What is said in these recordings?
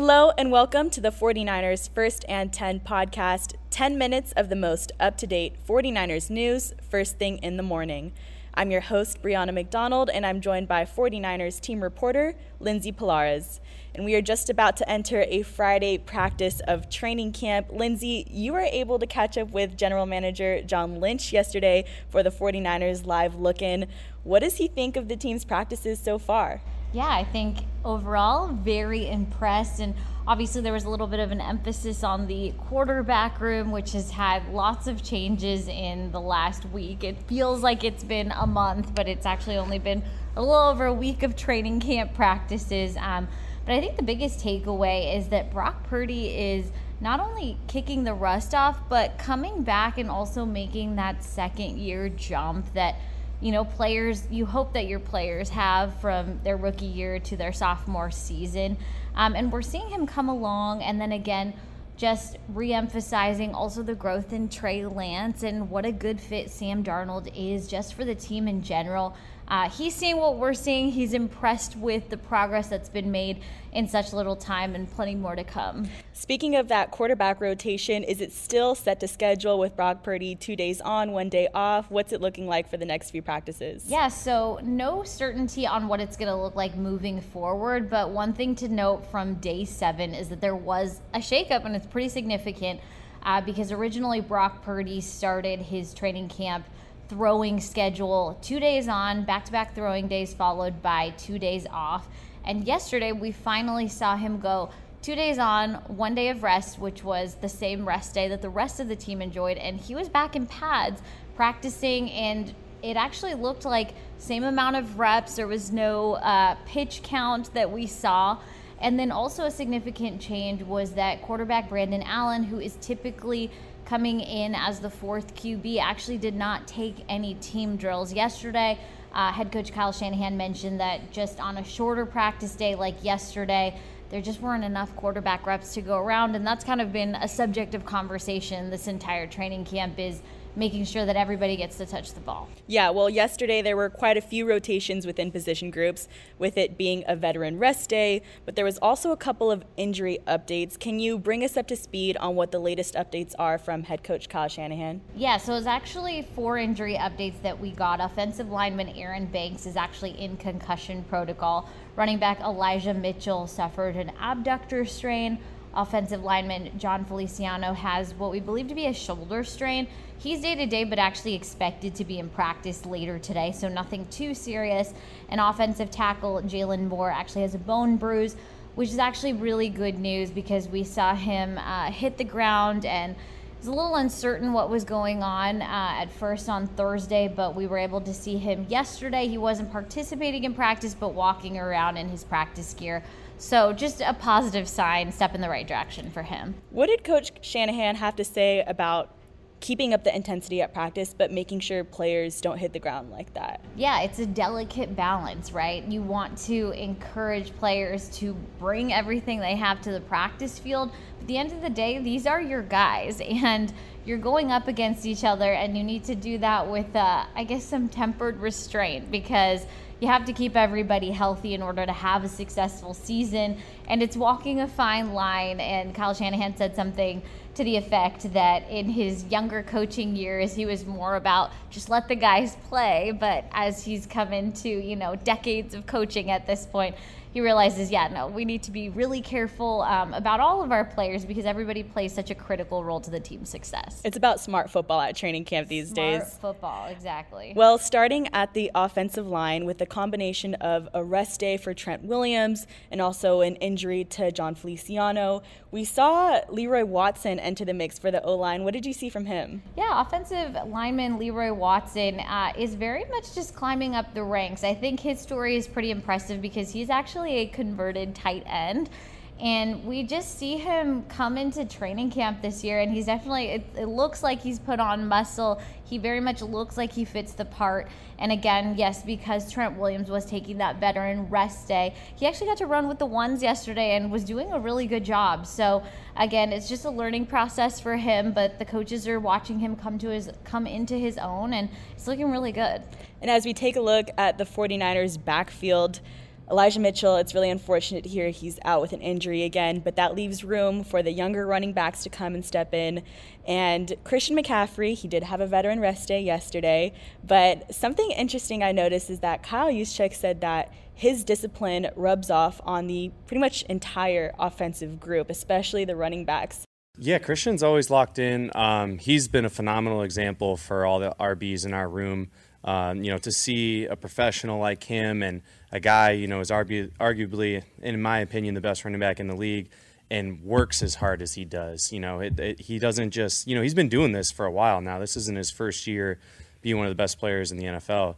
Hello and welcome to the 49ers First and 10 podcast, 10 minutes of the most up-to-date 49ers news, first thing in the morning. I'm your host, Brianna McDonald, and I'm joined by 49ers team reporter, Lindsay Pilares. And we are just about to enter a Friday practice of training camp. Lindsay, you were able to catch up with General Manager John Lynch yesterday for the 49ers Live Look-In. What does he think of the team's practices so far? Yeah, I think overall very impressed, and obviously there was a little bit of an emphasis on the quarterback room, which has had lots of changes in the last week. It feels like it's been a month, but it's actually only been a little over a week of training camp practices. But I think the biggest takeaway is that Brock Purdy is not only kicking the rust off, but coming back and also making that second year jump that players, you hope that your players have from their rookie year to their sophomore season. And we're seeing him come along, and then again, just re-emphasizing also the growth in Trey Lance and what a good fit Sam Darnold is just for the team in general. He's seeing what we're seeing. He's impressed with the progress that's been made in such little time and plenty more to come. Speaking of that quarterback rotation, is it still set to schedule with Brock Purdy 2 days on, 1 day off? What's it looking like for the next few practices? Yeah, so no certainty on what it's going to look like moving forward, but one thing to note from day 7 is that there was a shakeup, and it's pretty significant because originally Brock Purdy started his training camp throwing schedule 2 days on, back-to-back throwing days followed by 2 days off. And yesterday we finally saw him go 2 days on, 1 day of rest, which was the same rest day that the rest of the team enjoyed. And he was back in pads practicing, and it actually looked like same amount of reps. There was no pitch count that we saw. And then also a significant change was that quarterback Brandon Allen, who is typically coming in as the fourth QB, actually did not take any team drills yesterday. Head coach Kyle Shanahan mentioned that just on a shorter practice day like yesterday, there just weren't enough quarterback reps to go around, and that's kind of been a subject of conversation this entire training camp, is making sure that everybody gets to touch the ball. Yeah, well, yesterday there were quite a few rotations within position groups, with it being a veteran rest day, but there was also a couple of injury updates. Can you bring us up to speed on what the latest updates are from head coach Kyle Shanahan? Yeah, so it's actually 4 injury updates that we got. Offensive lineman Aaron Banks is actually in concussion protocol. Running back Elijah Mitchell suffered an abductor strain. Offensive lineman John Feliciano has what we believe to be a shoulder strain. He's day-to-day, but actually expected to be in practice later today, so nothing too serious. And offensive tackle Jalen Moore actually has a bone bruise, which is actually really good news because we saw him hit the ground, and it was a little uncertain what was going on at first on Thursday, but we were able to see him yesterday. He wasn't participating in practice, but walking around in his practice gear. So just a positive sign, step in the right direction for him. What did Coach Shanahan have to say about keeping up the intensity at practice, but making sure players don't hit the ground like that? Yeah, it's a delicate balance, right? You want to encourage players to bring everything they have to the practice field. But at the end of the day, these are your guys, and you're going up against each other, and you need to do that with, some tempered restraint, because you have to keep everybody healthy in order to have a successful season, and it's walking a fine line. And Kyle Shanahan said something to the effect that in his younger coaching years, he was more about just let the guys play, but as he's come into, decades of coaching at this point, he realizes, we need to be really careful about all of our players because everybody plays such a critical role to the team's success. It's about smart football at training camp these days. Smart football, exactly. Well, starting at the offensive line with a combination of a rest day for Trent Williams and also an injury to John Feliciano, we saw Leroy Watson enter the mix for the O-line. What did you see from him? Yeah, offensive lineman Leroy Watson is very much just climbing up the ranks. I think his story is pretty impressive because he's actually a converted tight end. And we just see him come into training camp this year, and he's definitely, it looks like he's put on muscle. He very much looks like he fits the part. And again, yes, because Trent Williams was taking that veteran rest day, he actually got to run with the ones yesterday and was doing a really good job. So again, it's just a learning process for him, but the coaches are watching him come into his own, and it's looking really good. And as we take a look at the 49ers backfield, Elijah Mitchell, it's really unfortunate to hear he's out with an injury again, but that leaves room for the younger running backs to come and step in. And Christian McCaffrey, he did have a veteran rest day yesterday, but something interesting I noticed is that Kyle Juszczyk said that his discipline rubs off on the pretty much entire offensive group, especially the running backs. Yeah, Christian's always locked in. He's been a phenomenal example for all the RBs in our room. To see a professional like him and a guy, is arguably, in my opinion, the best running back in the league and works as hard as he does. He doesn't just, he's been doing this for a while now. This isn't his first year being one of the best players in the NFL.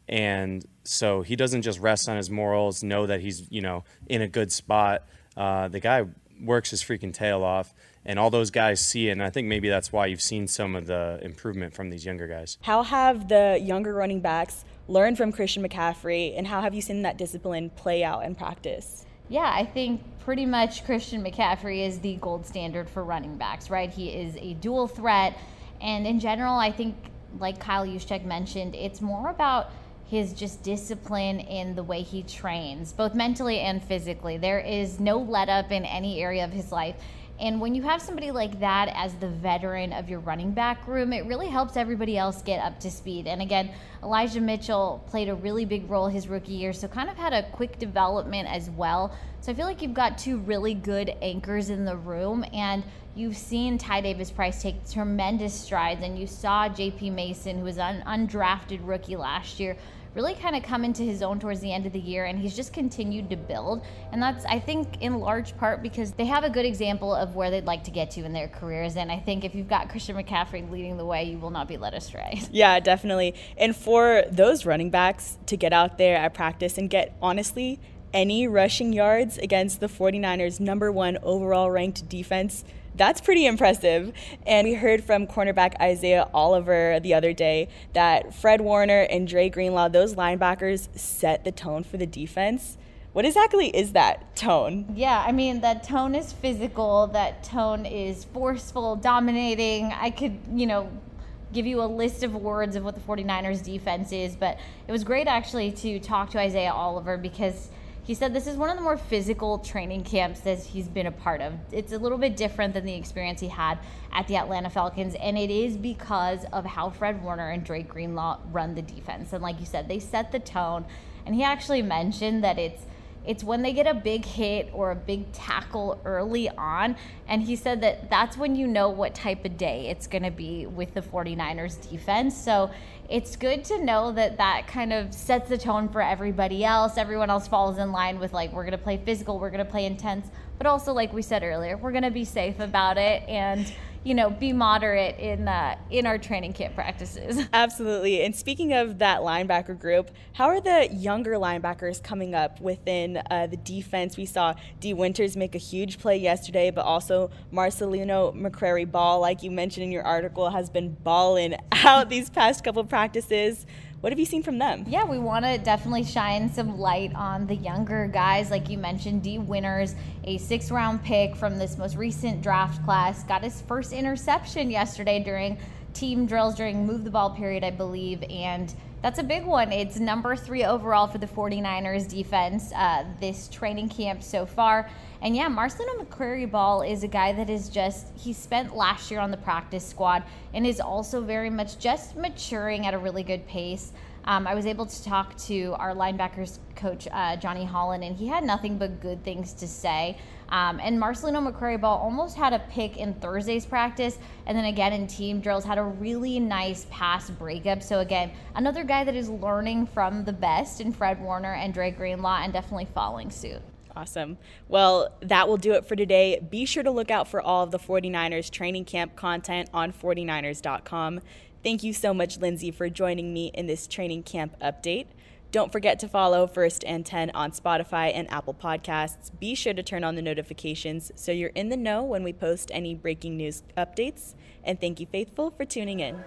And so he doesn't just rest on his morals, know that he's, in a good spot. The guy works his freaking tail off. And all those guys see it, and I think maybe that's why you've seen some of the improvement from these younger guys. How have the younger running backs learned from Christian McCaffrey, and how have you seen that discipline play out in practice? Yeah, I think pretty much Christian McCaffrey is the gold standard for running backs, right? He is a dual threat, and in general, I think, like Kyle Juszczyk mentioned, it's more about his just discipline in the way he trains, both mentally and physically. There is no let up in any area of his life. And when you have somebody like that as the veteran of your running back room, it really helps everybody else get up to speed. And again, Elijah Mitchell played a really big role his rookie year, so kind of had a quick development as well. So I feel like you've got two really good anchors in the room, and you've seen Ty Davis-Price take tremendous strides, and you saw J.P. Mason, who was an undrafted rookie last year, really kind of come into his own towards the end of the year, and he's just continued to build. And that's, I think, in large part because they have a good example of where they'd like to get to in their careers. And I think if you've got Christian McCaffrey leading the way, you will not be led astray. Yeah, definitely. And for those running backs to get out there at practice and get, honestly, any rushing yards against the 49ers' #1 overall ranked defense, that's pretty impressive. And we heard from cornerback Isaiah Oliver the other day that Fred Warner and Dre Greenlaw, those linebackers, set the tone for the defense. What exactly is that tone? Yeah, I mean, that tone is physical. That tone is forceful, dominating. I could, give you a list of words of what the 49ers defense is, but it was great actually to talk to Isaiah Oliver because he said this is one of the more physical training camps that he's been a part of. It's a little bit different than the experience he had at the Atlanta Falcons, and it is because of how Fred Warner and Drake Greenlaw run the defense. And like you said, they set the tone. And he actually mentioned that it's when they get a big hit or a big tackle early on, and he said that that's when you know what type of day it's going to be with the 49ers defense. So it's good to know that that kind of sets the tone for everybody else. Everyone else falls in line with, like, we're going to play physical, we're going to play intense, but also, like we said earlier, we're going to be safe about it and be moderate in our training camp practices. Absolutely. And speaking of that linebacker group, how are the younger linebackers coming up within the defense? We saw D. Winters make a huge play yesterday, but also Marcelino McCrary-Ball, like you mentioned in your article, has been balling out these past couple of practices. What have you seen from them? Yeah, we want to definitely shine some light on the younger guys. Like you mentioned, D. Winters, a 6th-round pick from this most recent draft class, got his first interception yesterday during team drills during move the ball period, I believe, and that's a big one. It's number 3 overall for the 49ers defense this training camp so far. And yeah, Marcelino McCrary-Ball is a guy that is he spent last year on the practice squad and is also very much just maturing at a really good pace. I was able to talk to our linebackers coach, Johnny Holland, and he had nothing but good things to say. And Marcelino McCrary-Ball almost had a pick in Thursday's practice, and then again in team drills had a really nice pass breakup. So again, another guy that is learning from the best in Fred Warner and Dre Greenlaw and definitely following suit. Awesome. Well, that will do it for today. Be sure to look out for all of the 49ers training camp content on 49ers.com. Thank you so much, Lindsay, for joining me in this training camp update. Don't forget to follow First and 10 on Spotify and Apple Podcasts. Be sure to turn on the notifications so you're in the know when we post any breaking news updates. And thank you, Faithful, for tuning in.